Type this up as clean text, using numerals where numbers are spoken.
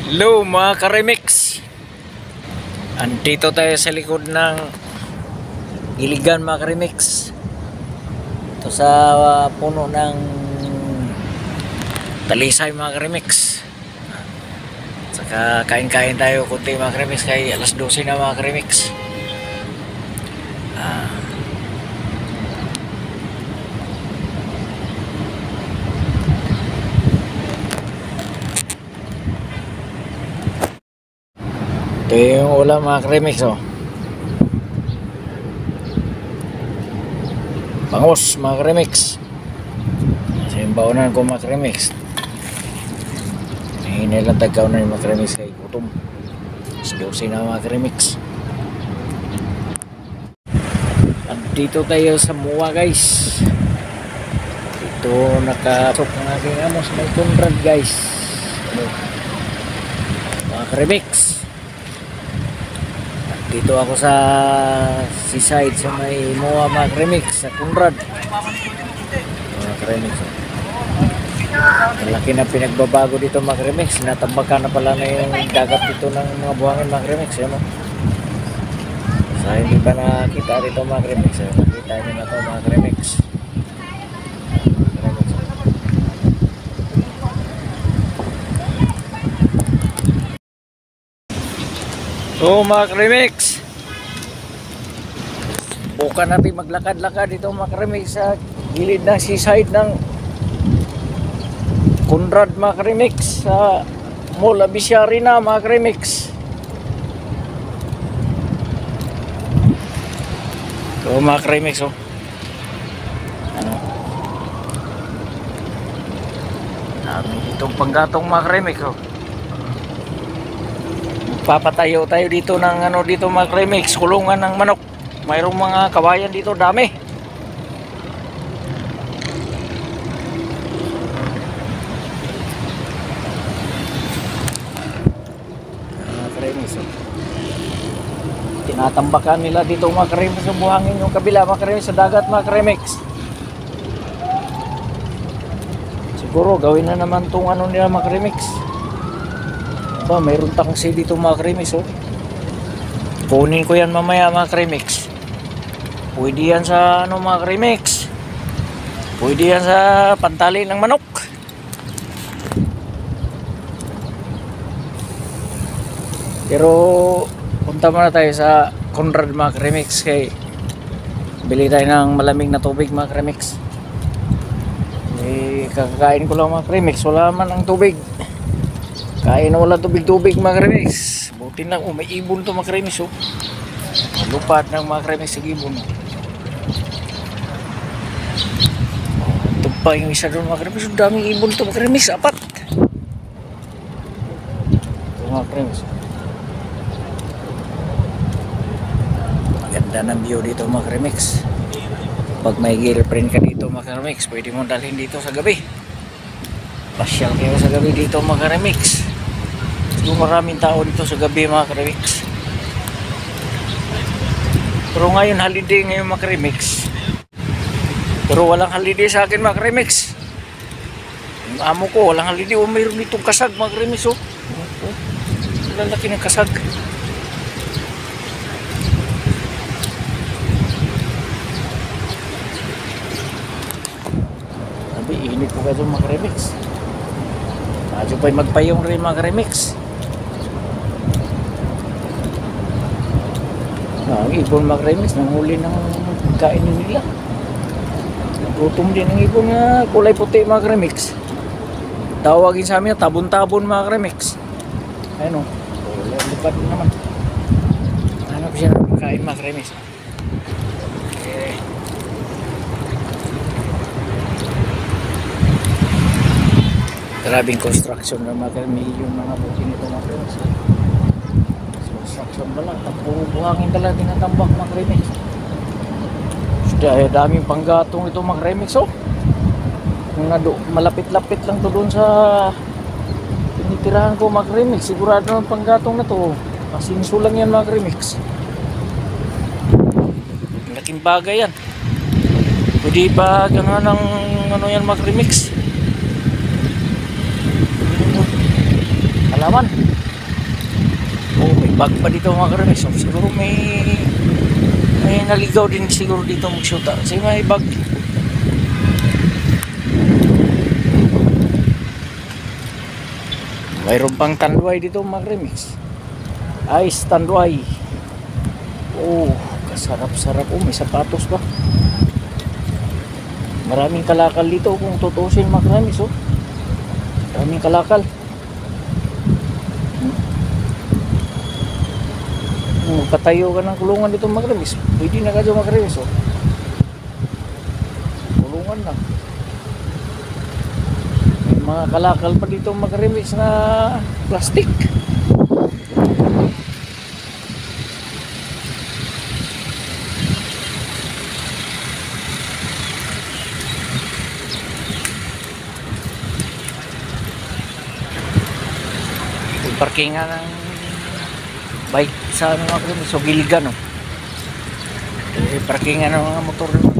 Hello mga ka-remix. Andito tayo sa likod ng Iligan mga ka-remix. Ito sa puno ng talisay mga ka-remix. Saka kain-kain tayo kunti mga ka-remix kay alas 12 na mga ka-remix. Ito yung ulam mga ka-remix, oh. Bangus mga ka-remix. Sa yung baunan ko mga ka-remix. May nilang tagkaw na yung mga ka-remix kay gutom. Alas 12 na mga ka-remix. Dito tayo sa Mua guys. Dito nakasok ng aking amos may Conrad guys. Mga ka-remix. Dito ako sa seaside sa may Mua mga ka-remix sa Conrad. Mga ka-remix. Malaki na pinagbabago dito mga ka-remix. Natambakan na pala na yung dagat dito ng mga buhangin mga ka-remix. Yan o. So hindi pa nakita dito mga ka-remix. Nakita nyo na ito mga ka-remix. So mga ka-remix, bukan natin maglakad-lakad dito mga ka-remix sa gilid ng seaside ng Conrad mga ka-remix sa Mall Abisiarina mga ka-remix. So mga ka-remix, oh. Ano? Dami ditong panggatong mga ka-remix, oh. Papatayo tayo dito ng ano dito mga ka-remix, kulungan ng manok. Mayroong mga kawayan dito, dami. Mga ka-remix, oh. Tinatambakan nila dito mga ka-remix sa buhangin yung kabila mga ka-remix sa dagat mga ka-remix. Siguro gawin na naman tong ano nila mga ka-remix. Ba, mayroon tangsi dito mga ka-remix, oh. Kunin ko yan mamaya mga ka-remix. Pwede yan sa ano mga ka-remix. Pwede yan sa pantali ng manok. Pero punta muna tayo sa Conrad mga ka-remix kay bili tayo ng malamig na tubig mga ka-remix. Kakakain ko lang mga ka-remix, wala man ang tubig. Kain na wala tubig-tubig mga ka-remix. Buti lang, oh, may ibon to mga ka-remix, oh. Lupad ng mga ka-remix sa ibon. Ito pa yung isa doon mga ka-remix. Ang daming ibon to mga ka-remix, apat. Ito mga ka-remix. Ganda ng view dito mga ka-remix. Pag may girlfriend ka dito mga ka-remix, pwede mo dalhin dito sa gabi. Pasyal kayo sa gabi dito mga ka-remix. Maraming tao dito sa gabi mga ka-remix. Pero ngayon holiday ngayon mga ka-remix. Pero walang holiday sa akin mga ka-remix. Yung amo ko walang holiday. O mayroon ditong kasag mga ka-remix, oh. Lalaki ng kasag. Sabi init po kayo mga ka-remix. Medyo pa'y magpayong rin mga ka-remix. Ang ibon mga ka-remix, nanghuli ng kainin nila. Gutom din ang ibon na kulay puti mga ka-remix. Tawagin sa amin na tabon-tabon mga ka-remix. Ayun, o. Lipad naman. Hanap siya ng kain mga ka-remix. Okay. Grabing construction ng mga ka-remix. Yung mga bukin nito mga ka-remix. Construction ba lang? Buhangin talaga tinatambak mga ka-remix. Dahil daming panggatong ito mga ka-remix, oh. Malapit-lapit lang to doon sa tinitirahan ko mga ka-remix. Sigurado ng panggatong na to. Pasinso lang yan mga ka-remix. Laking bagay yan. Pwede pa gano'n ng ano yan mga ka-remix. naman. Oh, may bag pa dito mga karami. So, siguro may naligaw din siguro dito magsyuta. Kasi may bag. Mayroon pang tanduay dito mga remix. Ice tanduay. Oh, kasarap-sarap. Oh, may sapatos pa. Maraming kalakal dito kung tutusin mga remix. Oh. Maraming kalakal. Kung patayo ka ng kulungan dito mga remix, pwede na ka dyan mga remix. Oh. Kulungan na. Mga kalakal pa dito mga remix na plastic. Yung parkingan ng bike sa mga remix, so giligan, no? Parkingan ng mga motor.